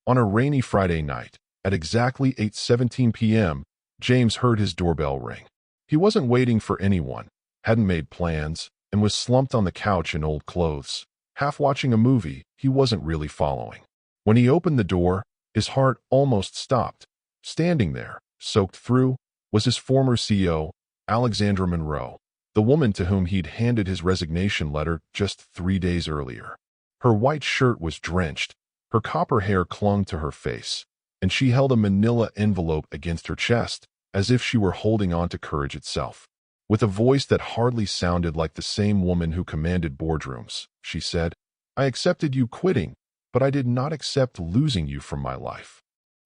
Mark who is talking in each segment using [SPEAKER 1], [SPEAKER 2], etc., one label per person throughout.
[SPEAKER 1] On a rainy Friday night, at exactly 8:17 p.m., James heard his doorbell ring. He wasn't waiting for anyone, hadn't made plans, and was slumped on the couch in old clothes, half watching a movie he wasn't really following. When he opened the door, his heart almost stopped. Standing there, soaked through, was his former CEO, Alexandra Monroe, the woman to whom he'd handed his resignation letter just 3 days earlier. Her white shirt was drenched, her copper hair clung to her face, and she held a manila envelope against her chest, as if she were holding on to courage itself. With a voice that hardly sounded like the same woman who commanded boardrooms, she said, "I accepted you quitting, but I did not accept losing you from my life."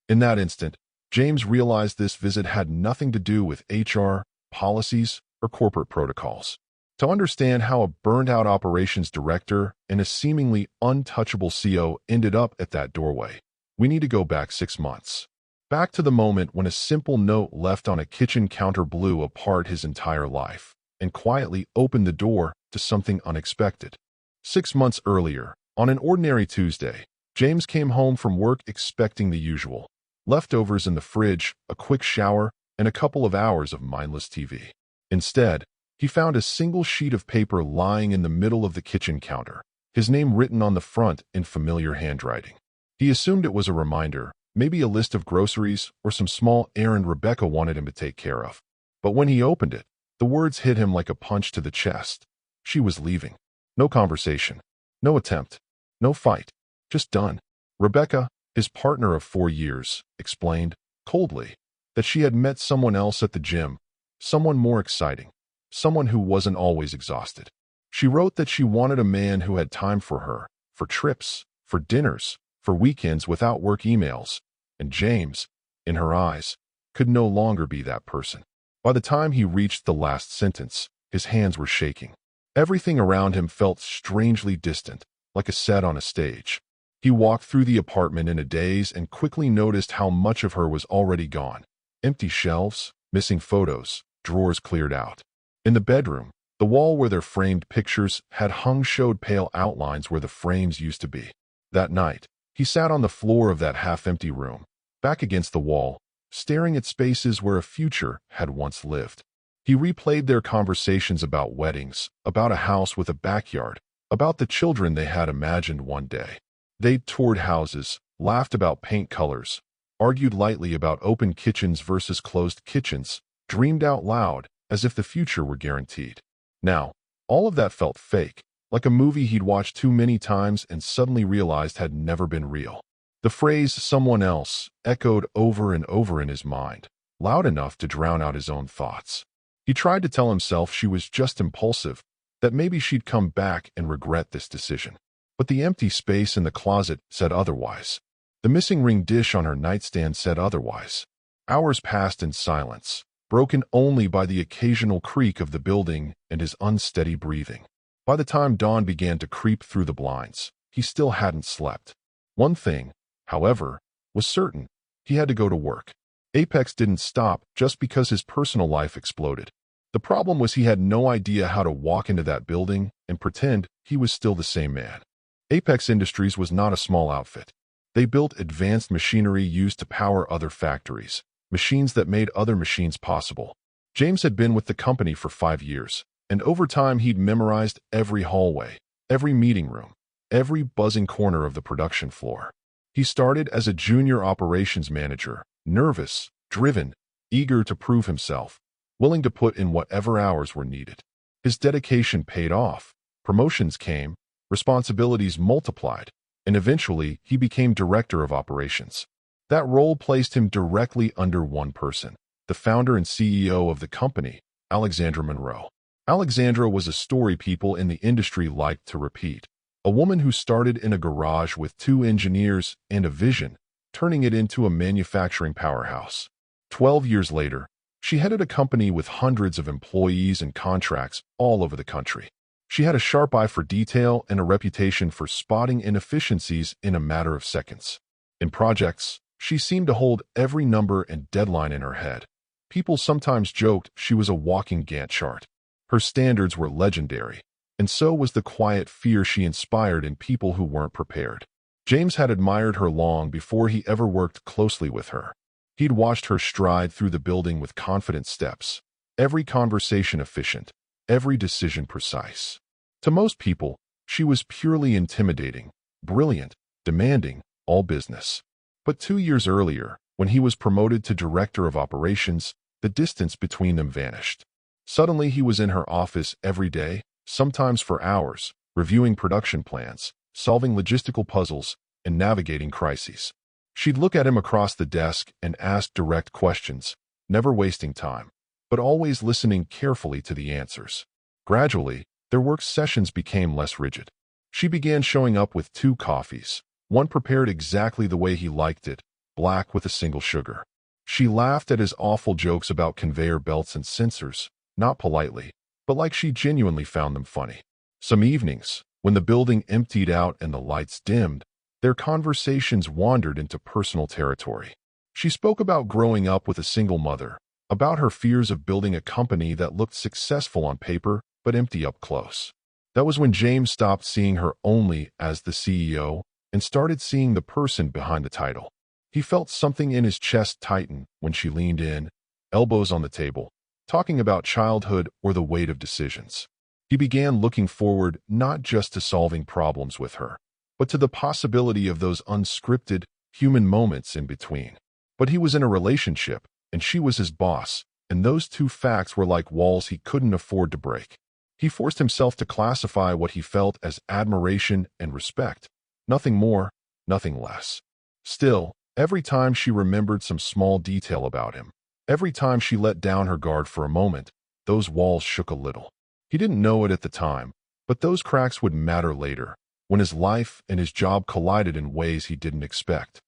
[SPEAKER 1] In that instant, James realized this visit had nothing to do with HR, policies, or corporate protocols. To understand how a burned-out operations director and a seemingly untouchable CEO ended up at that doorway, we need to go back 6 months. Back to the moment when a simple note left on a kitchen counter blew apart his entire life and quietly opened the door to something unexpected. 6 months earlier, on an ordinary Tuesday, James came home from work expecting the usual: leftovers in the fridge, a quick shower, and a couple of hours of mindless TV. Instead, he found a single sheet of paper lying in the middle of the kitchen counter, his name written on the front in familiar handwriting. He assumed it was a reminder, maybe a list of groceries or some small errand Rebecca wanted him to take care of. But when he opened it, the words hit him like a punch to the chest. She was leaving. No conversation. No attempt. No fight. Just done. Rebecca, his partner of 4 years, explained, coldly, that she had met someone else at the gym, someone more exciting, someone who wasn't always exhausted. She wrote that she wanted a man who had time for her, for trips, for dinners, for weekends without work emails, and James, in her eyes, could no longer be that person. By the time he reached the last sentence, his hands were shaking. Everything around him felt strangely distant, like a set on a stage. He walked through the apartment in a daze and quickly noticed how much of her was already gone. Empty shelves, missing photos, drawers cleared out. In the bedroom, the wall where their framed pictures had hung showed pale outlines where the frames used to be. That night, he sat on the floor of that half-empty room, back against the wall, staring at spaces where a future had once lived. He replayed their conversations about weddings, about a house with a backyard, about the children they had imagined one day. They toured houses, laughed about paint colors, argued lightly about open kitchens versus closed kitchens, dreamed out loud as if the future were guaranteed. Now, all of that felt fake, like a movie he'd watched too many times and suddenly realized had never been real. The phrase "someone else" echoed over and over in his mind, loud enough to drown out his own thoughts. He tried to tell himself she was just impulsive, that maybe she'd come back and regret this decision. But the empty space in the closet said otherwise. The missing ring dish on her nightstand said otherwise. Hours passed in silence, broken only by the occasional creak of the building and his unsteady breathing. By the time dawn began to creep through the blinds, he still hadn't slept. One thing, however, was certain: he had to go to work. Apex didn't stop just because his personal life exploded. The problem was he had no idea how to walk into that building and pretend he was still the same man. Apex Industries was not a small outfit. They built advanced machinery used to power other factories, machines that made other machines possible. James had been with the company for 5 years, and over time he'd memorized every hallway, every meeting room, every buzzing corner of the production floor. He started as a junior operations manager, nervous, driven, eager to prove himself, willing to put in whatever hours were needed. His dedication paid off. Promotions came, responsibilities multiplied, and eventually he became director of operations. That role placed him directly under one person, the founder and CEO of the company, Alexandra Monroe. Alexandra was a story people in the industry liked to repeat. A woman who started in a garage with 2 engineers and a vision, turning it into a manufacturing powerhouse. 12 years later, she headed a company with hundreds of employees and contracts all over the country. She had a sharp eye for detail and a reputation for spotting inefficiencies in a matter of seconds. In projects, she seemed to hold every number and deadline in her head. People sometimes joked she was a walking Gantt chart. Her standards were legendary, and so was the quiet fear she inspired in people who weren't prepared. James had admired her long before he ever worked closely with her. He'd watched her stride through the building with confident steps, every conversation efficient, every decision precise. To most people, she was purely intimidating, brilliant, demanding, all business. But 2 years earlier, when he was promoted to director of operations, the distance between them vanished. Suddenly he was in her office every day, sometimes for hours, reviewing production plans, solving logistical puzzles, and navigating crises. She'd look at him across the desk and ask direct questions, never wasting time, but always listening carefully to the answers. Gradually, their work sessions became less rigid. She began showing up with 2 coffees, one prepared exactly the way he liked it, black with a single sugar. She laughed at his awful jokes about conveyor belts and sensors, not politely, but like she genuinely found them funny. Some evenings, when the building emptied out and the lights dimmed, their conversations wandered into personal territory. She spoke about growing up with a single mother, about her fears of building a company that looked successful on paper but empty up close. That was when James stopped seeing her only as the CEO and started seeing the person behind the title. He felt something in his chest tighten when she leaned in, elbows on the table, talking about childhood or the weight of decisions. He began looking forward not just to solving problems with her, but to the possibility of those unscripted, human moments in between. But he was in a relationship, and she was his boss, and those 2 facts were like walls he couldn't afford to break. He forced himself to classify what he felt as admiration and respect. Nothing more, nothing less. Still, every time she remembered some small detail about him, every time she let down her guard for a moment, those walls shook a little. He didn't know it at the time, but those cracks would matter later, when his life and his job collided in ways he didn't expect.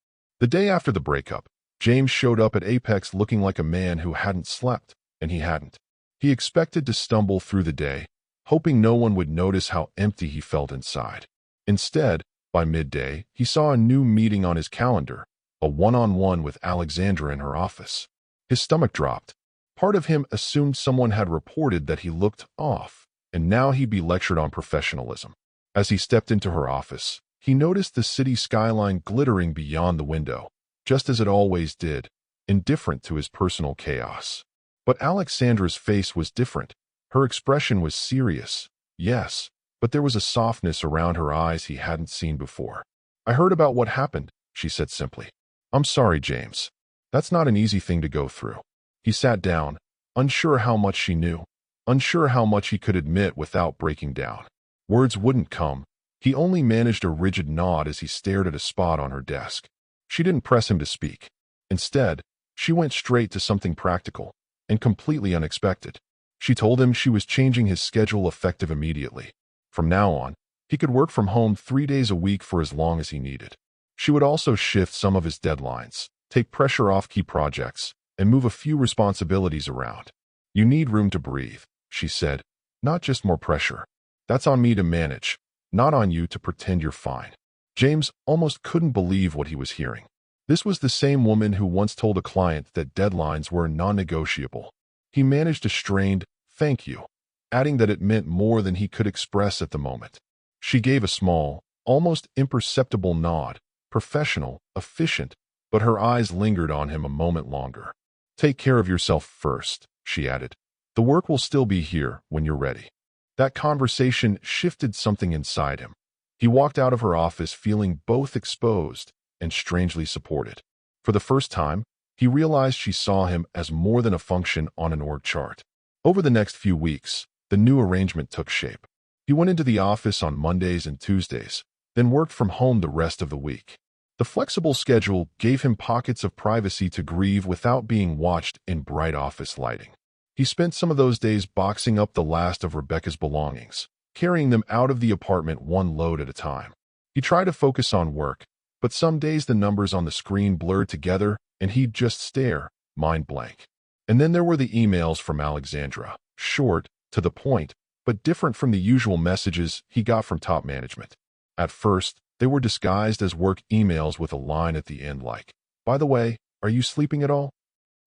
[SPEAKER 1] The day after the breakup, James showed up at Apex looking like a man who hadn't slept, and he hadn't. He expected to stumble through the day, hoping no one would notice how empty he felt inside. Instead, by midday, he saw a new meeting on his calendar, a one-on-one with Alexandra in her office. His stomach dropped. Part of him assumed someone had reported that he looked off, and now he'd be lectured on professionalism. As he stepped into her office, he noticed the city skyline glittering beyond the window, just as it always did, indifferent to his personal chaos. But Alexandra's face was different. Her expression was serious, yes, but there was a softness around her eyes he hadn't seen before. "I heard about what happened," she said simply. "I'm sorry, James. That's not an easy thing to go through." He sat down, unsure how much she knew, unsure how much he could admit without breaking down. Words wouldn't come. He only managed a rigid nod as he stared at a spot on her desk. She didn't press him to speak. Instead, she went straight to something practical and completely unexpected. She told him she was changing his schedule effective immediately. From now on, he could work from home 3 days a week for as long as he needed. She would also shift some of his deadlines, take pressure off key projects, and move a few responsibilities around. "You need room to breathe," she said, "not just more pressure. That's on me to manage, not on you to pretend you're fine." James almost couldn't believe what he was hearing. This was the same woman who once told a client that deadlines were non-negotiable. He managed a strained, "Thank you," adding that it meant more than he could express at the moment. She gave a small, almost imperceptible nod, professional, efficient, but her eyes lingered on him a moment longer. "Take care of yourself first," she added. "The work will still be here when you're ready." That conversation shifted something inside him. He walked out of her office feeling both exposed and strangely supported. For the first time, he realized she saw him as more than a function on an org chart. Over the next few weeks, the new arrangement took shape. He went into the office on Mondays and Tuesdays, then worked from home the rest of the week. The flexible schedule gave him pockets of privacy to grieve without being watched in bright office lighting. He spent some of those days boxing up the last of Rebecca's belongings, carrying them out of the apartment one load at a time. He tried to focus on work, but some days the numbers on the screen blurred together and he'd just stare, mind blank. And then there were the emails from Alexandra, short, to the point, but different from the usual messages he got from top management. At first, they were disguised as work emails with a line at the end like, "By the way, are you sleeping at all?"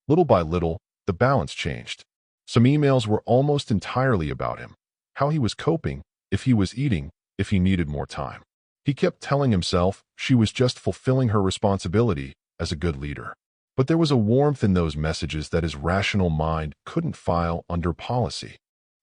[SPEAKER 1] Little by little, the balance changed. Some emails were almost entirely about him, how he was coping, if he was eating, if he needed more time. He kept telling himself she was just fulfilling her responsibility as a good leader. But there was a warmth in those messages that his rational mind couldn't file under policy.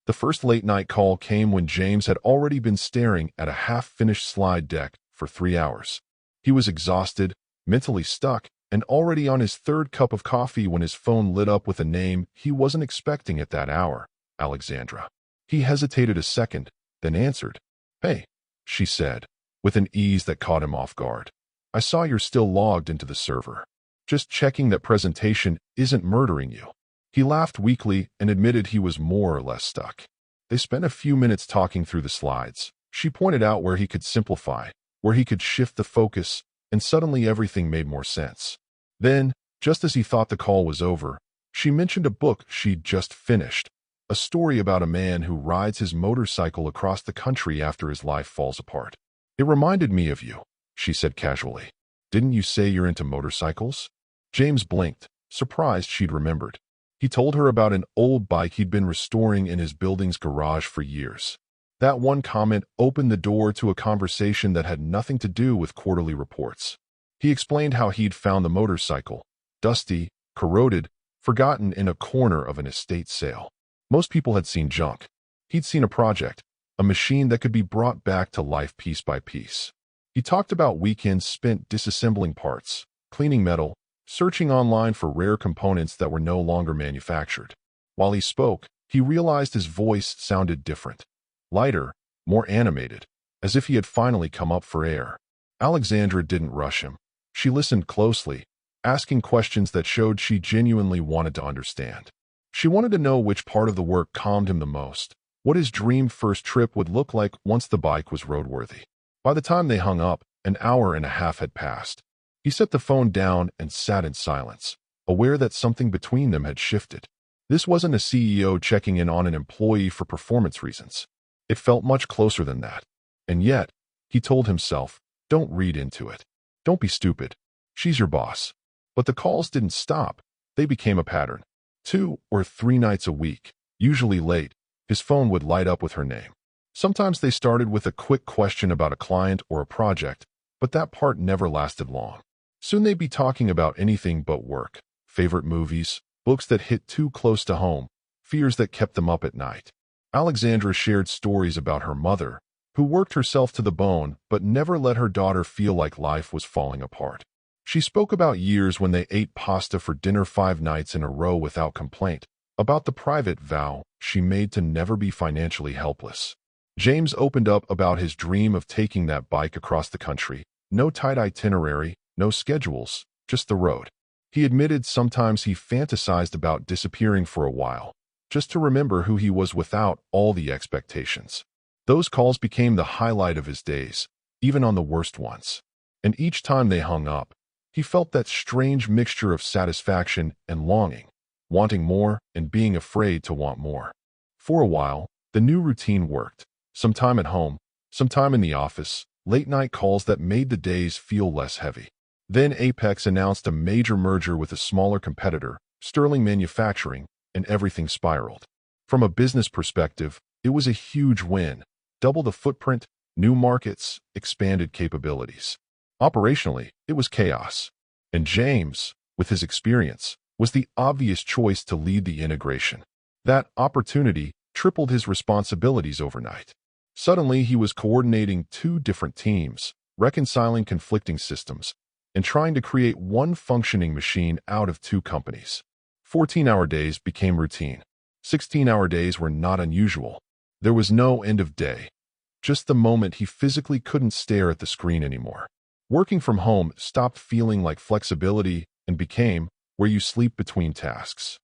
[SPEAKER 1] The first late-night call came when James had already been staring at a half-finished slide deck for 3 hours. He was exhausted, mentally stuck, and already on his third cup of coffee when his phone lit up with a name he wasn't expecting at that hour, Alexandra. He hesitated a second, then answered. "Hey," she said, with an ease that caught him off guard. "I saw you're still logged into the server. Just checking that presentation isn't murdering you." He laughed weakly and admitted he was more or less stuck. They spent a few minutes talking through the slides. She pointed out where he could simplify, where he could shift the focus, and suddenly everything made more sense. Then, just as he thought the call was over, she mentioned a book she'd just finished, a story about a man who rides his motorcycle across the country after his life falls apart. "It reminded me of you," she said casually. "Didn't you say you're into motorcycles?" James blinked, surprised she'd remembered. He told her about an old bike he'd been restoring in his building's garage for years. That one comment opened the door to a conversation that had nothing to do with quarterly reports. He explained how he'd found the motorcycle, dusty, corroded, forgotten in a corner of an estate sale. Most people had seen junk. He'd seen a project, a machine that could be brought back to life piece by piece. He talked about weekends spent disassembling parts, cleaning metal, searching online for rare components that were no longer manufactured. While he spoke, he realized his voice sounded different. Lighter, more animated, as if he had finally come up for air. Alexandra didn't rush him. She listened closely, asking questions that showed she genuinely wanted to understand. She wanted to know which part of the work calmed him the most, what his dream first trip would look like once the bike was roadworthy. By the time they hung up, an hour and a half had passed. He set the phone down and sat in silence, aware that something between them had shifted. This wasn't a CEO checking in on an employee for performance reasons. It felt much closer than that. And yet, he told himself, don't read into it. Don't be stupid. She's your boss. But the calls didn't stop. They became a pattern. 2 or 3 nights a week, usually late, his phone would light up with her name. Sometimes they started with a quick question about a client or a project, but that part never lasted long. Soon they'd be talking about anything but work, favorite movies, books that hit too close to home, fears that kept them up at night. Alexandra shared stories about her mother, who worked herself to the bone but never let her daughter feel like life was falling apart. She spoke about years when they ate pasta for dinner 5 nights in a row without complaint, about the private vow she made to never be financially helpless. James opened up about his dream of taking that bike across the country. No tight itinerary, no schedules, just the road. He admitted sometimes he fantasized about disappearing for a while, just to remember who he was without all the expectations. Those calls became the highlight of his days, even on the worst ones. And each time they hung up, he felt that strange mixture of satisfaction and longing, wanting more and being afraid to want more. For a while, the new routine worked. Some time at home, some time in the office, late-night calls that made the days feel less heavy. Then Apex announced a major merger with a smaller competitor, Sterling Manufacturing, and everything spiraled. From a business perspective, it was a huge win. Double the footprint, new markets, expanded capabilities. Operationally, it was chaos. And James, with his experience, was the obvious choice to lead the integration. That opportunity tripled his responsibilities overnight. Suddenly, he was coordinating 2 different teams, reconciling conflicting systems, and trying to create one functioning machine out of 2 companies. 14-hour days became routine. 16-hour days were not unusual. There was no end of day, just the moment he physically couldn't stare at the screen anymore. Working from home stopped feeling like flexibility and became where you sleep between tasks.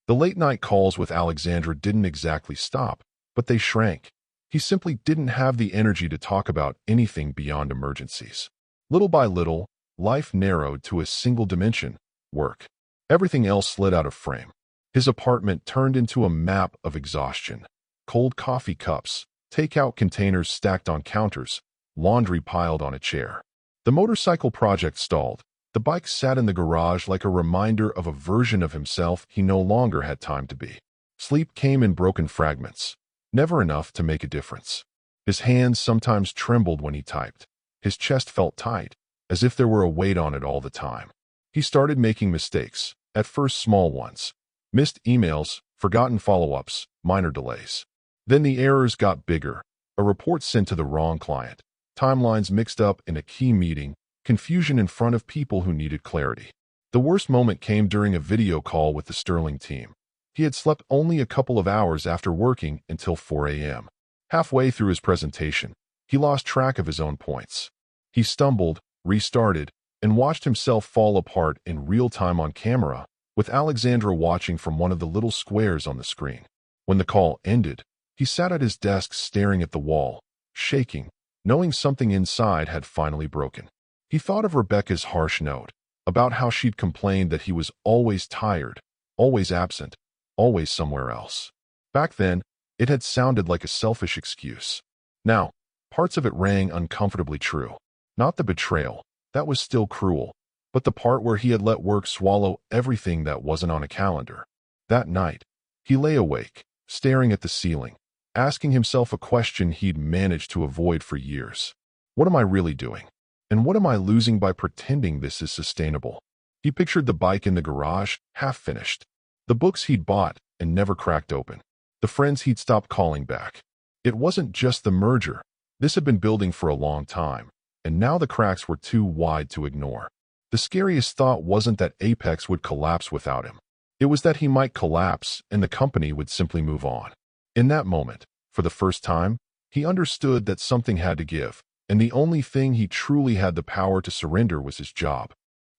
[SPEAKER 1] The late-night calls with Alexandra didn't exactly stop, but they shrank. He simply didn't have the energy to talk about anything beyond emergencies. Little by little, life narrowed to a single dimension: work. Everything else slid out of frame. His apartment turned into a map of exhaustion. Cold coffee cups, takeout containers stacked on counters, laundry piled on a chair. The motorcycle project stalled. The bike sat in the garage like a reminder of a version of himself he no longer had time to be. Sleep came in broken fragments, never enough to make a difference. His hands sometimes trembled when he typed. His chest felt tight, as if there were a weight on it all the time. He started making mistakes, at first small ones. Missed emails, forgotten follow-ups, minor delays. Then the errors got bigger. A report sent to the wrong client. Timelines mixed up in a key meeting. Confusion in front of people who needed clarity. The worst moment came during a video call with the Sterling team. He had slept only a couple of hours after working until 4 a.m. Halfway through his presentation, he lost track of his own points. He stumbled, restarted, and watched himself fall apart in real time on camera, with Alexandra watching from one of the little squares on the screen. When the call ended, he sat at his desk staring at the wall, shaking, knowing something inside had finally broken. He thought of Rebecca's harsh note, about how she'd complained that he was always tired, always absent, always somewhere else. Back then, it had sounded like a selfish excuse. Now, parts of it rang uncomfortably true. Not the betrayal, that was still cruel, but the part where he had let work swallow everything that wasn't on a calendar. That night, he lay awake, staring at the ceiling, asking himself a question he'd managed to avoid for years. What am I really doing? And what am I losing by pretending this is sustainable? He pictured the bike in the garage, half finished. The books he'd bought and never cracked open. The friends he'd stopped calling back. It wasn't just the merger. This had been building for a long time, and now the cracks were too wide to ignore. The scariest thought wasn't that Apex would collapse without him. It was that he might collapse and the company would simply move on. In that moment, for the first time, he understood that something had to give, and the only thing he truly had the power to surrender was his job.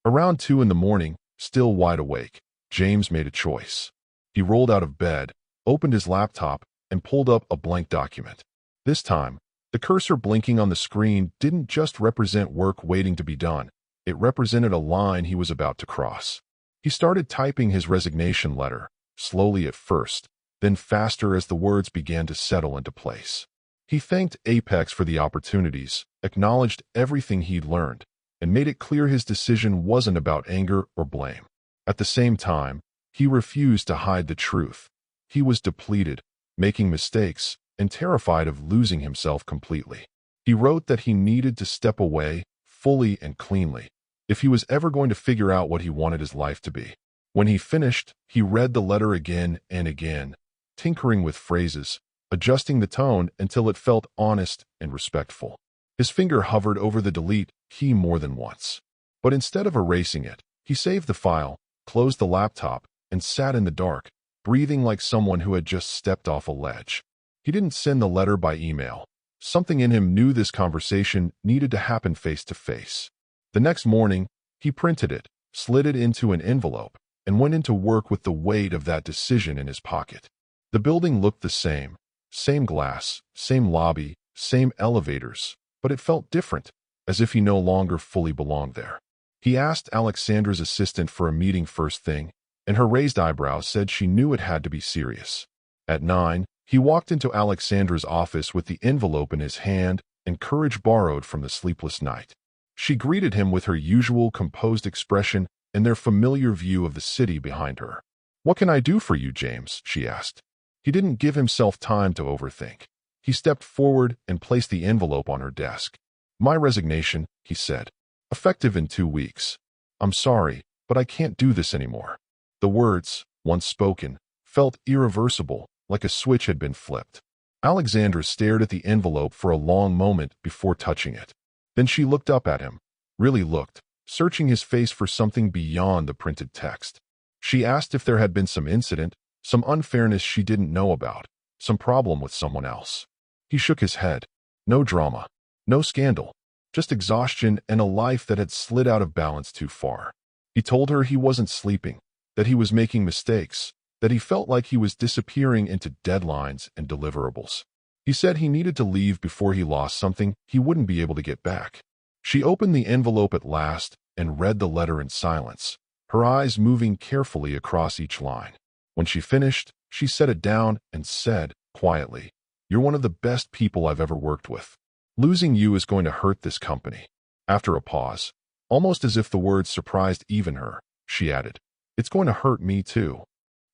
[SPEAKER 1] Around 2 in the morning, still wide awake, James made a choice. He rolled out of bed, opened his laptop, and pulled up a blank document. This time, the cursor blinking on the screen didn't just represent work waiting to be done. It represented a line he was about to cross. He started typing his resignation letter, slowly at first, then faster as the words began to settle into place. He thanked Apex for the opportunities, acknowledged everything he'd learned, and made it clear his decision wasn't about anger or blame. At the same time, he refused to hide the truth. He was depleted, making mistakes, and terrified of losing himself completely. He wrote that he needed to step away, fully and cleanly, if he was ever going to figure out what he wanted his life to be. When he finished, he read the letter again and again, tinkering with phrases, adjusting the tone until it felt honest and respectful. His finger hovered over the delete key more than once. But instead of erasing it, he saved the file, closed the laptop, and sat in the dark, breathing like someone who had just stepped off a ledge. He didn't send the letter by email. Something in him knew this conversation needed to happen face to face. The next morning, he printed it, slid it into an envelope, and went into work with the weight of that decision in his pocket. The building looked the same. Same glass, same lobby, same elevators, but it felt different, as if he no longer fully belonged there. He asked Alexandra's assistant for a meeting first thing, and her raised eyebrows said she knew it had to be serious. At 9, he walked into Alexandra's office with the envelope in his hand and courage borrowed from the sleepless night. She greeted him with her usual composed expression and their familiar view of the city behind her. "What can I do for you, James?" she asked. He didn't give himself time to overthink. He stepped forward and placed the envelope on her desk. "My resignation," he said. "Effective in 2 weeks. I'm sorry, but I can't do this anymore." The words, once spoken, felt irreversible, like a switch had been flipped. Alexandra stared at the envelope for a long moment before touching it. Then she looked up at him, really looked, searching his face for something beyond the printed text. She asked if there had been some incident, some unfairness she didn't know about, some problem with someone else. He shook his head. No drama, no scandal, just exhaustion and a life that had slid out of balance too far. He told her he wasn't sleeping, that he was making mistakes, that he felt like he was disappearing into deadlines and deliverables. He said he needed to leave before he lost something he wouldn't be able to get back. She opened the envelope at last and read the letter in silence, her eyes moving carefully across each line. When she finished, she set it down and said, quietly, "You're one of the best people I've ever worked with. Losing you is going to hurt this company." After a pause, almost as if the words surprised even her, she added, "It's going to hurt me too."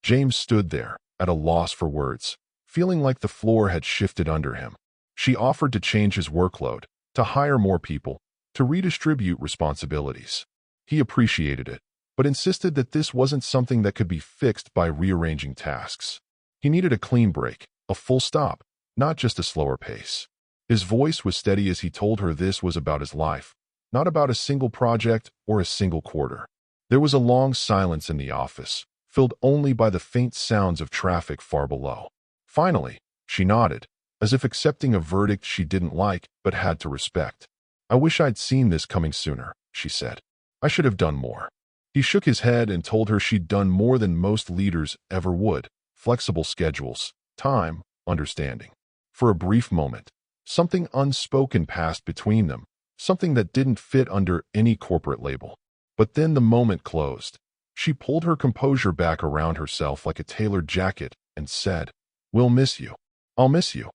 [SPEAKER 1] James stood there, at a loss for words, feeling like the floor had shifted under him. She offered to change his workload, to hire more people, to redistribute responsibilities. He appreciated it, but insisted that this wasn't something that could be fixed by rearranging tasks. He needed a clean break, a full stop, not just a slower pace. His voice was steady as he told her this was about his life, not about a single project or a single quarter. There was a long silence in the office, filled only by the faint sounds of traffic far below. Finally, she nodded, as if accepting a verdict she didn't like but had to respect. "I wish I'd seen this coming sooner," she said. "I should have done more." He shook his head and told her she'd done more than most leaders ever would: flexible schedules, time, understanding. For a brief moment, something unspoken passed between them, something that didn't fit under any corporate label. But then the moment closed. She pulled her composure back around herself like a tailored jacket and said, "We'll miss you. I'll miss you."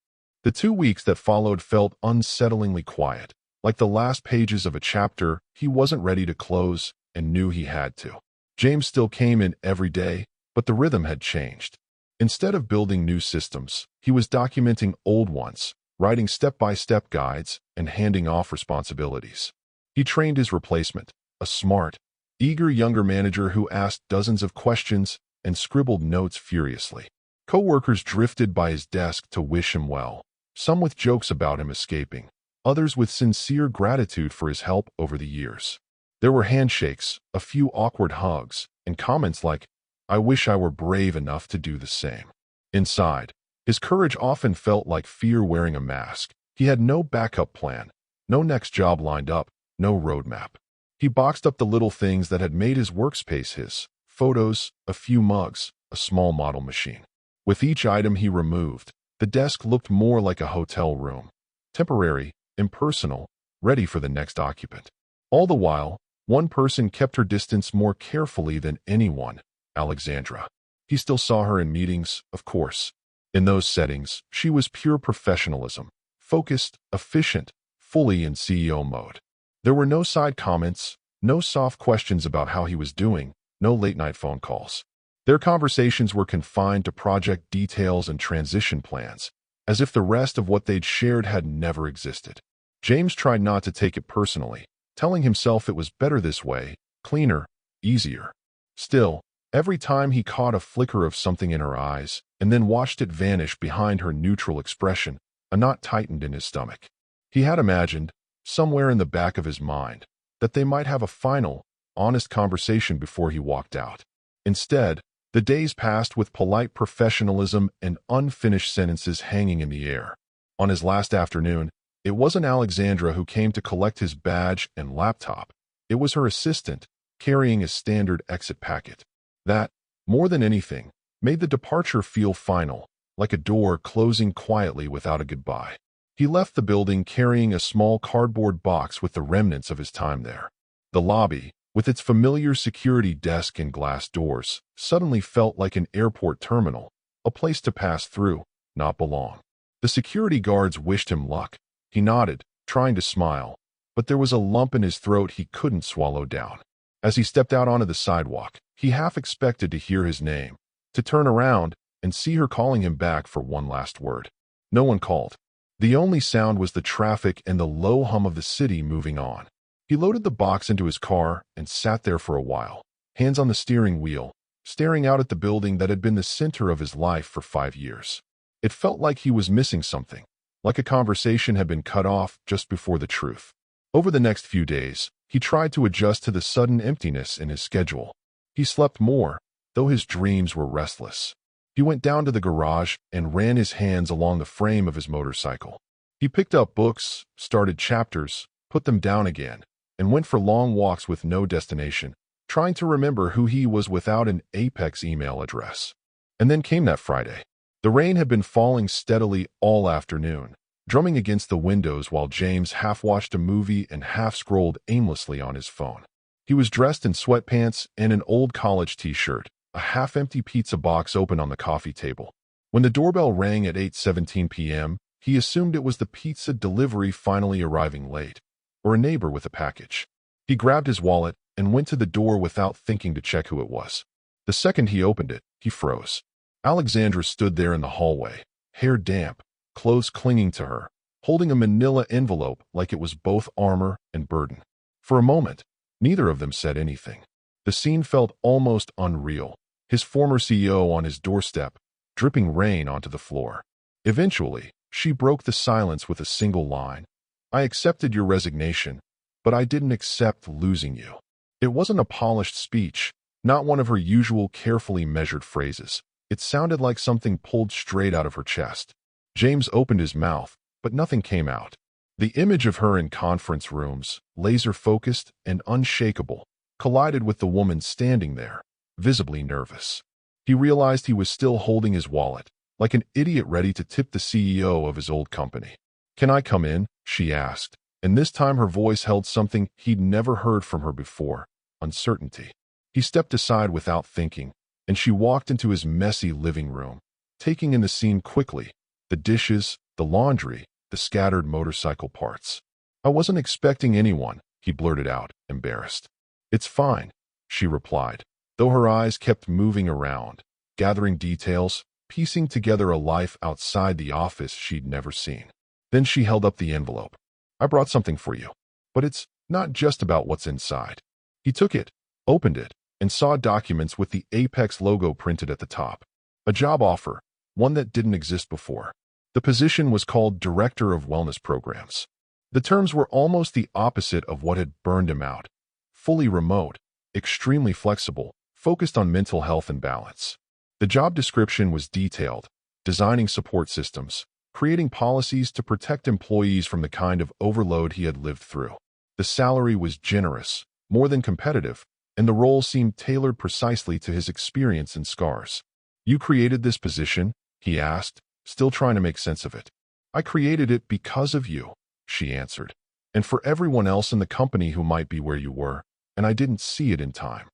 [SPEAKER 1] The 2 weeks that followed felt unsettlingly quiet, like the last pages of a chapter he wasn't ready to close and knew he had to. James still came in every day, but the rhythm had changed. Instead of building new systems, he was documenting old ones, writing step-by-step guides, and handing off responsibilities. He trained his replacement, a smart, eager younger manager who asked dozens of questions and scribbled notes furiously. Coworkers drifted by his desk to wish him well, some with jokes about him escaping, others with sincere gratitude for his help over the years. There were handshakes, a few awkward hugs, and comments like, "I wish I were brave enough to do the same." Inside, his courage often felt like fear wearing a mask. He had no backup plan, no next job lined up, no roadmap. He boxed up the little things that had made his workspace his: photos, a few mugs, a small model machine. With each item he removed, the desk looked more like a hotel room, temporary, impersonal, ready for the next occupant. All the while, one person kept her distance more carefully than anyone: Alexandra. He still saw her in meetings, of course. In those settings, she was pure professionalism, focused, efficient, fully in CEO mode. There were no side comments, no soft questions about how he was doing, no late-night phone calls. Their conversations were confined to project details and transition plans, as if the rest of what they'd shared had never existed. James tried not to take it personally, telling himself it was better this way, cleaner, easier. Still, every time he caught a flicker of something in her eyes and then watched it vanish behind her neutral expression, a knot tightened in his stomach. He had imagined, somewhere in the back of his mind, that they might have a final, honest conversation before he walked out. Instead, the days passed with polite professionalism and unfinished sentences hanging in the air. On his last afternoon, it wasn't Alexandra who came to collect his badge and laptop. It was her assistant, carrying a standard exit packet. That, more than anything, made the departure feel final, like a door closing quietly without a goodbye. He left the building carrying a small cardboard box with the remnants of his time there. The lobby, with its familiar security desk and glass doors, suddenly felt like an airport terminal, a place to pass through, not belong. The security guards wished him luck. He nodded, trying to smile, but there was a lump in his throat he couldn't swallow down. As he stepped out onto the sidewalk, he half expected to hear his name, to turn around and see her calling him back for one last word. No one called. The only sound was the traffic and the low hum of the city moving on. He loaded the box into his car and sat there for a while, hands on the steering wheel, staring out at the building that had been the center of his life for 5 years. It felt like he was missing something, like a conversation had been cut off just before the truth. Over the next few days, he tried to adjust to the sudden emptiness in his schedule. He slept more, though his dreams were restless. He went down to the garage and ran his hands along the frame of his motorcycle. He picked up books, started chapters, put them down again, and went for long walks with no destination, trying to remember who he was without an Apex email address. And then came that Friday. The rain had been falling steadily all afternoon, drumming against the windows while James half-watched a movie and half-scrolled aimlessly on his phone. He was dressed in sweatpants and an old college t-shirt, a half-empty pizza box open on the coffee table. When the doorbell rang at 8:17 p.m., he assumed it was the pizza delivery finally arriving late, or a neighbor with a package. He grabbed his wallet and went to the door without thinking to check who it was. The second he opened it, he froze. Alexandra stood there in the hallway, hair damp, clothes clinging to her, holding a manila envelope like it was both armor and burden. For a moment, neither of them said anything. The scene felt almost unreal. His former CEO on his doorstep, dripping rain onto the floor. Eventually, she broke the silence with a single line. "I accepted your resignation, but I didn't accept losing you." It wasn't a polished speech, not one of her usual carefully measured phrases. It sounded like something pulled straight out of her chest. James opened his mouth, but nothing came out. The image of her in conference rooms, laser-focused and unshakable, collided with the woman standing there, visibly nervous. He realized he was still holding his wallet, like an idiot ready to tip the CEO of his old company. "Can I come in?" she asked, and this time her voice held something he'd never heard from her before: uncertainty. He stepped aside without thinking, and she walked into his messy living room, taking in the scene quickly: the dishes, the laundry, the scattered motorcycle parts. "I wasn't expecting anyone," he blurted out, embarrassed. "It's fine," she replied, though her eyes kept moving around, gathering details, piecing together a life outside the office she'd never seen. Then she held up the envelope. "I brought something for you, but it's not just about what's inside." He took it, opened it, and saw documents with the Apex logo printed at the top. A job offer, one that didn't exist before. The position was called Director of Wellness Programs. The terms were almost the opposite of what had burned him out. Fully remote, extremely flexible, focused on mental health and balance. The job description was detailed: designing support systems, creating policies to protect employees from the kind of overload he had lived through. The salary was generous, more than competitive, and the role seemed tailored precisely to his experience and scars. "You created this position?" he asked, still trying to make sense of it. "I created it because of you," she answered, "and for everyone else in the company who might be where you were, and I didn't see it in time."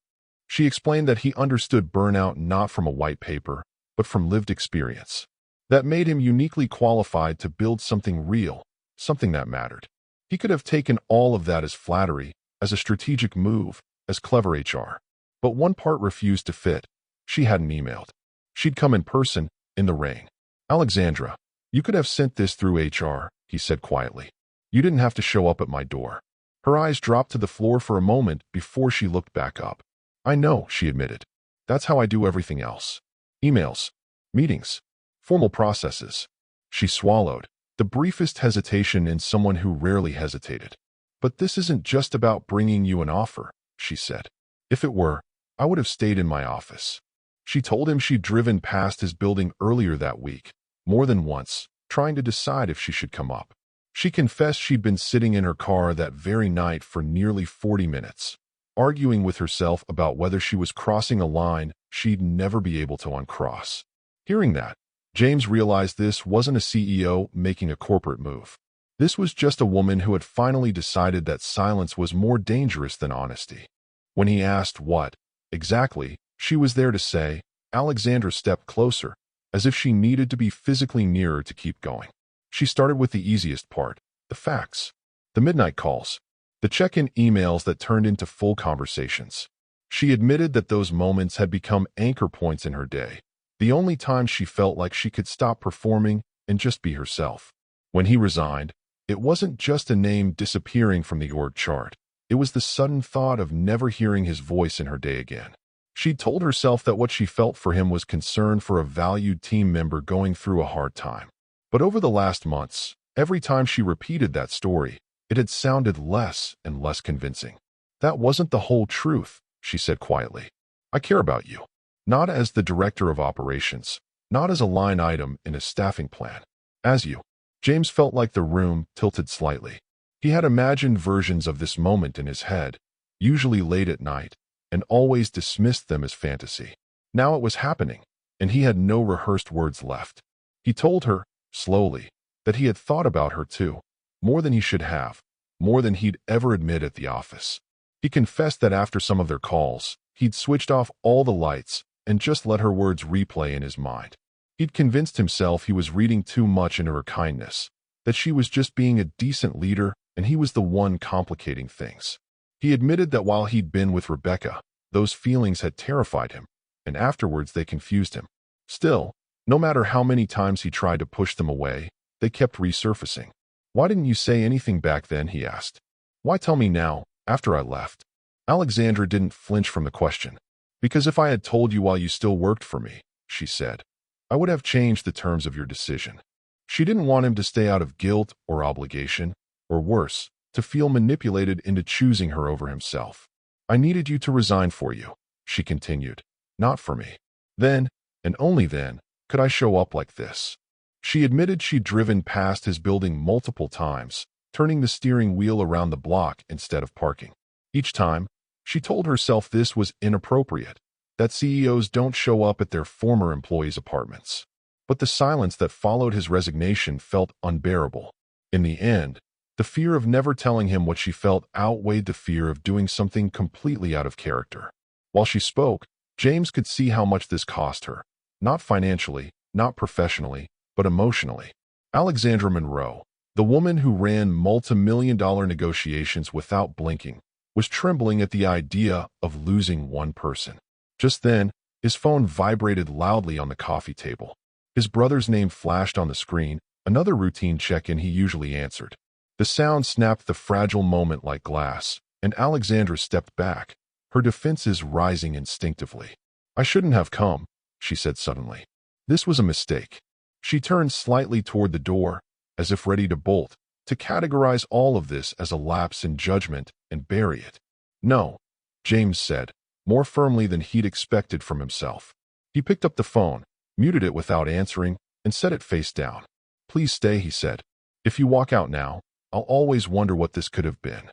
[SPEAKER 1] She explained that he understood burnout not from a white paper, but from lived experience. That made him uniquely qualified to build something real, something that mattered. He could have taken all of that as flattery, as a strategic move, as clever HR. But one part refused to fit. She hadn't emailed. She'd come in person, in the rain. "Alexandra, you could have sent this through HR," he said quietly. "You didn't have to show up at my door." Her eyes dropped to the floor for a moment before she looked back up. "I know," she admitted. "That's how I do everything else. Emails, meetings, formal processes." She swallowed, the briefest hesitation in someone who rarely hesitated. "But this isn't just about bringing you an offer," she said. "If it were, I would have stayed in my office." She told him she'd driven past his building earlier that week, more than once, trying to decide if she should come up. She confessed she'd been sitting in her car that very night for nearly 40 minutes, arguing with herself about whether she was crossing a line she'd never be able to uncross. Hearing that, James realized this wasn't a CEO making a corporate move. This was just a woman who had finally decided that silence was more dangerous than honesty. When he asked what, exactly, she was there to say, Alexandra stepped closer, as if she needed to be physically nearer to keep going. She started with the easiest part, the facts. The midnight calls, the check-in emails that turned into full conversations. She admitted that those moments had become anchor points in her day, the only time she felt like she could stop performing and just be herself. When he resigned, it wasn't just a name disappearing from the org chart. It was the sudden thought of never hearing his voice in her day again. She'd told herself that what she felt for him was concern for a valued team member going through a hard time. But over the last months, every time she repeated that story, it had sounded less and less convincing. "That wasn't the whole truth," she said quietly. "I care about you. Not as the director of operations, not as a line item in a staffing plan. As you." James felt like the room tilted slightly. He had imagined versions of this moment in his head, usually late at night, and always dismissed them as fantasy. Now it was happening, and he had no rehearsed words left. He told her, slowly, that he had thought about her too, more than he should have, more than he'd ever admit at the office. He confessed that after some of their calls, he'd switched off all the lights and just let her words replay in his mind. He'd convinced himself he was reading too much into her kindness, that she was just being a decent leader and he was the one complicating things. He admitted that while he'd been with Rebecca, those feelings had terrified him, and afterwards they confused him. Still, no matter how many times he tried to push them away, they kept resurfacing. Why didn't you say anything back then, he asked. Why tell me now, after I left? Alexandra didn't flinch from the question. Because if I had told you while you still worked for me, she said, I would have changed the terms of your decision. She didn't want him to stay out of guilt or obligation, or worse, to feel manipulated into choosing her over himself. I needed you to resign for you, she continued, not for me. Then, and only then, could I show up like this. She admitted she'd driven past his building multiple times, turning the steering wheel around the block instead of parking. Each time, she told herself this was inappropriate, that CEOs don't show up at their former employees' apartments. But the silence that followed his resignation felt unbearable. In the end, the fear of never telling him what she felt outweighed the fear of doing something completely out of character. While she spoke, James could see how much this cost her. Not financially, not professionally, but emotionally. Alexandra Monroe, the woman who ran multi-million-dollar negotiations without blinking, was trembling at the idea of losing one person. Just then, his phone vibrated loudly on the coffee table. His brother's name flashed on the screen, another routine check-in he usually answered. The sound snapped the fragile moment like glass, and Alexandra stepped back, her defenses rising instinctively. I shouldn't have come, she said suddenly. This was a mistake. She turned slightly toward the door, as if ready to bolt, to categorize all of this as a lapse in judgment and bury it. No, James said, more firmly than he'd expected from himself. He picked up the phone, muted it without answering, and set it face down. Please stay, he said. If you walk out now, I'll always wonder what this could have been.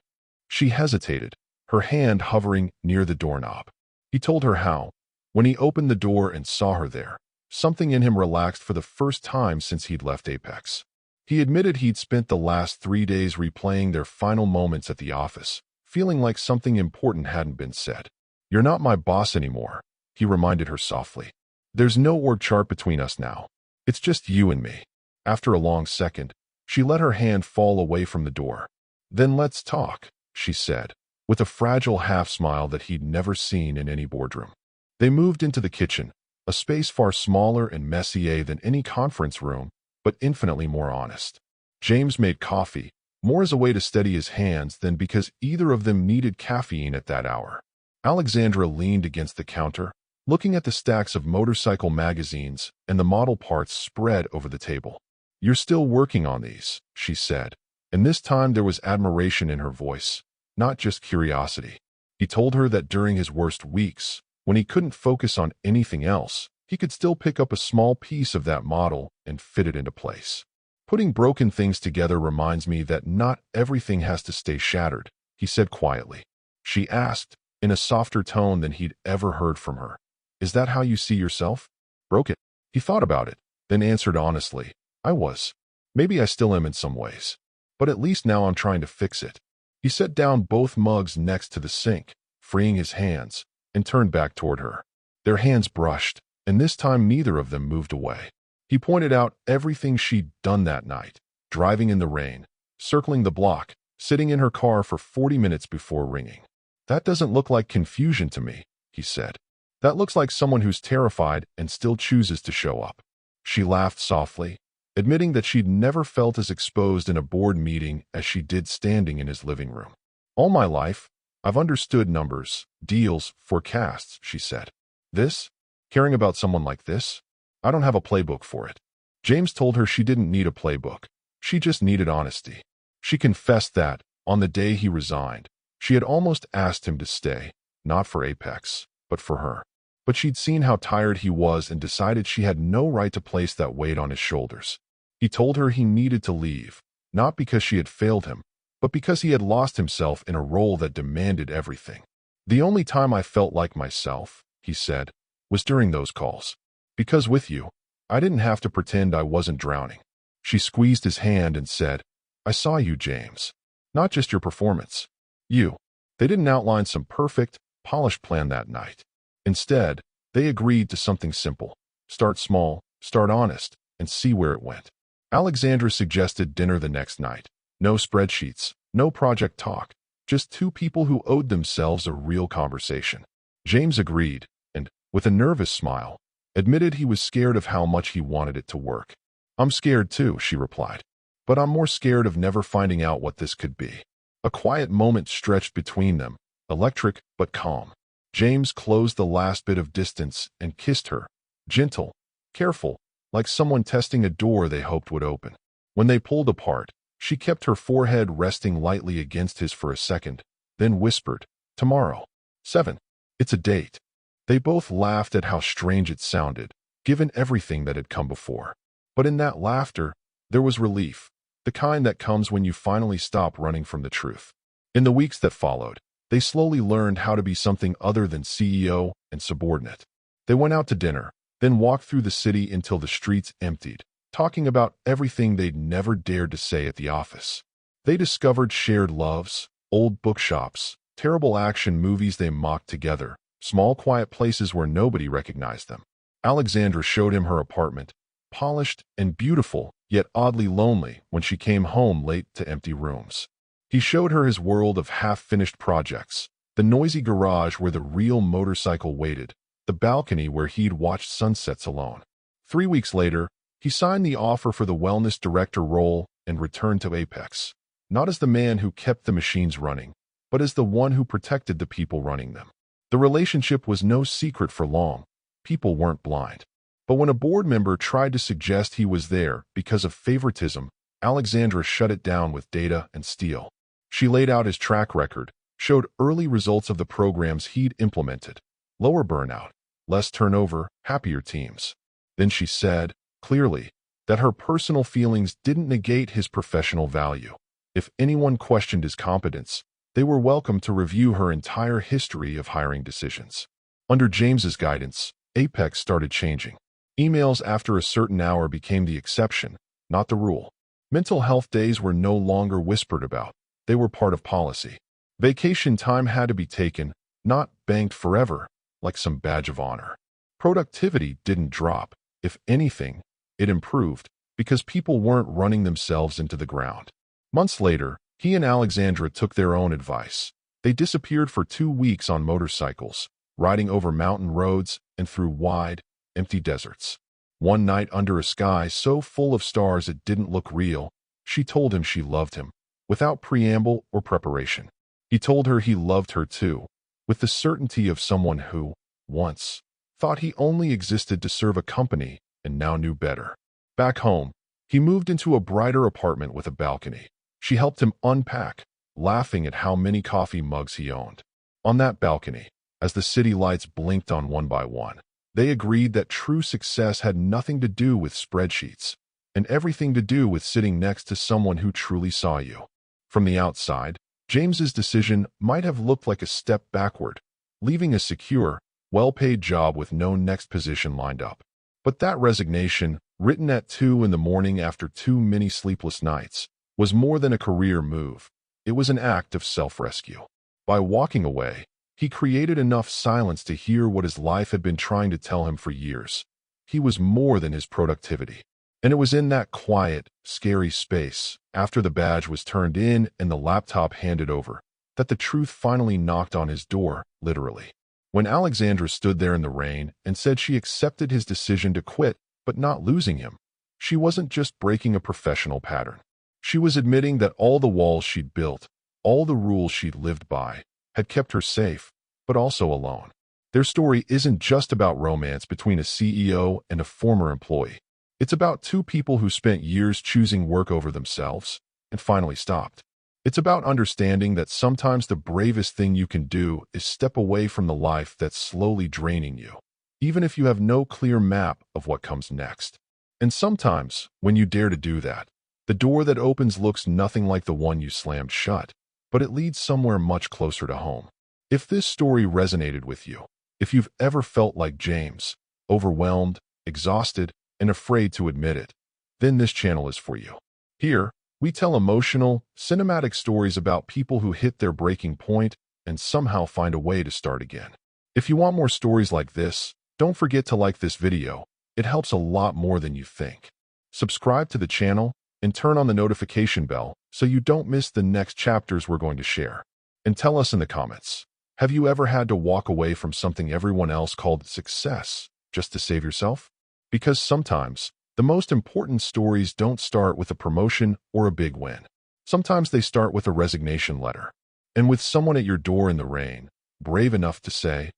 [SPEAKER 1] She hesitated, her hand hovering near the doorknob. He told her how, when he opened the door and saw her there, something in him relaxed for the first time since he'd left Apex. He admitted he'd spent the last 3 days replaying their final moments at the office, feeling like something important hadn't been said. You're not my boss anymore, he reminded her softly. There's no org chart between us now. It's just you and me. After a long second, she let her hand fall away from the door. Then let's talk, she said, with a fragile half-smile that he'd never seen in any boardroom. They moved into the kitchen, a space far smaller and messier than any conference room, but infinitely more honest. James made coffee, more as a way to steady his hands than because either of them needed caffeine at that hour. Alexandra leaned against the counter, looking at the stacks of motorcycle magazines and the model parts spread over the table. You're still working on these, she said, and this time there was admiration in her voice, not just curiosity. He told her that during his worst weeks, when he couldn't focus on anything else, he could still pick up a small piece of that model and fit it into place. Putting broken things together reminds me that not everything has to stay shattered, he said quietly. She asked, in a softer tone than he'd ever heard from her. Is that how you see yourself? Broke it. He thought about it, then answered honestly. I was. Maybe I still am in some ways. But at least now I'm trying to fix it. He set down both mugs next to the sink, freeing his hands, and turned back toward her. Their hands brushed, and this time neither of them moved away. He pointed out everything she'd done that night, driving in the rain, circling the block, sitting in her car for 40 minutes before ringing. That doesn't look like confusion to me, he said. That looks like someone who's terrified and still chooses to show up. She laughed softly, admitting that she'd never felt as exposed in a board meeting as she did standing in his living room. All my life, I've understood numbers, deals, forecasts, she said. This? Caring about someone like this? I don't have a playbook for it. James told her she didn't need a playbook. She just needed honesty. She confessed that, on the day he resigned, she had almost asked him to stay, not for Apex, but for her. But she'd seen how tired he was and decided she had no right to place that weight on his shoulders. He told her he needed to leave, not because she had failed him, but because he had lost himself in a role that demanded everything. The only time I felt like myself, he said, was during those calls. Because with you, I didn't have to pretend I wasn't drowning. She squeezed his hand and said, I saw you, James. Not just your performance. You. They didn't outline some perfect, polished plan that night. Instead, they agreed to something simple. Start small, start honest, and see where it went. Alexandra suggested dinner the next night. No spreadsheets, no project talk, just two people who owed themselves a real conversation. James agreed, and, with a nervous smile, admitted he was scared of how much he wanted it to work. I'm scared too, she replied. but I'm more scared of never finding out what this could be. A quiet moment stretched between them, electric but calm. James closed the last bit of distance and kissed her, gentle, careful, like someone testing a door they hoped would open. When they pulled apart, she kept her forehead resting lightly against his for a second, then whispered, "Tomorrow. 7. It's a date." They both laughed at how strange it sounded, given everything that had come before. But in that laughter, there was relief, the kind that comes when you finally stop running from the truth. In the weeks that followed, they slowly learned how to be something other than CEO and subordinate. They went out to dinner, then walked through the city until the streets emptied, talking about everything they'd never dared to say at the office. They discovered shared loves, old bookshops, terrible action movies they mocked together, small quiet places where nobody recognized them. Alexandra showed him her apartment, polished and beautiful, yet oddly lonely when she came home late to empty rooms. He showed her his world of half-finished projects, the noisy garage where the real motorcycle waited, the balcony where he'd watched sunsets alone. 3 weeks later, he signed the offer for the wellness director role and returned to Apex, not as the man who kept the machines running, but as the one who protected the people running them. The relationship was no secret for long. People weren't blind. But when a board member tried to suggest he was there because of favoritism, Alexandra shut it down with data and steel. She laid out his track record, showed early results of the programs he'd implemented. Lower burnout, less turnover, happier teams. Then she said, clearly, that her personal feelings didn't negate his professional value. If anyone questioned his competence, they were welcome to review her entire history of hiring decisions. Under James's guidance, Apex started changing. Emails after a certain hour became the exception, not the rule. Mental health days were no longer whispered about. They were part of policy. Vacation time had to be taken, not banked forever, like some badge of honor. Productivity didn't drop. If anything, it improved, because people weren't running themselves into the ground. Months later, he and Alexandra took their own advice. They disappeared for 2 weeks on motorcycles, riding over mountain roads and through wide, empty deserts. One night under a sky so full of stars it didn't look real, she told him she loved him, without preamble or preparation. He told her he loved her too, with the certainty of someone who, once, thought he only existed to serve a company and now knew better. Back home, he moved into a brighter apartment with a balcony. She helped him unpack, laughing at how many coffee mugs he owned. On that balcony, as the city lights blinked on one by one, they agreed that true success had nothing to do with spreadsheets, and everything to do with sitting next to someone who truly saw you. From the outside, James's decision might have looked like a step backward, leaving a secure, well-paid job with no next position lined up. But that resignation, written at 2 in the morning after too many sleepless nights, was more than a career move. It was an act of self-rescue. By walking away, he created enough silence to hear what his life had been trying to tell him for years. He was more than his productivity. And it was in that quiet, scary space, after the badge was turned in and the laptop handed over, that the truth finally knocked on his door, literally. When Alexandra stood there in the rain and said she accepted his decision to quit, but not losing him, she wasn't just breaking a professional pattern. She was admitting that all the walls she'd built, all the rules she'd lived by, had kept her safe, but also alone. Their story isn't just about romance between a CEO and a former employee. It's about 2 people who spent years choosing work over themselves and finally stopped. It's about understanding that sometimes the bravest thing you can do is step away from the life that's slowly draining you, even if you have no clear map of what comes next. And sometimes, when you dare to do that, the door that opens looks nothing like the one you slammed shut, but it leads somewhere much closer to home. If this story resonated with you, if you've ever felt like James, overwhelmed, exhausted, and afraid to admit it, then this channel is for you. Here, we tell emotional, cinematic stories about people who hit their breaking point and somehow find a way to start again. If you want more stories like this, don't forget to like this video. It helps a lot more than you think. Subscribe to the channel and turn on the notification bell so you don't miss the next chapters we're going to share. And tell us in the comments, have you ever had to walk away from something everyone else called success just to save yourself? Because sometimes, The most important stories don't start with a promotion or a big win. Sometimes they start with a resignation letter. And with someone at your door in the rain, brave enough to say,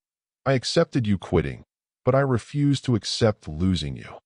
[SPEAKER 1] I accepted you quitting, but I refuse to accept losing you.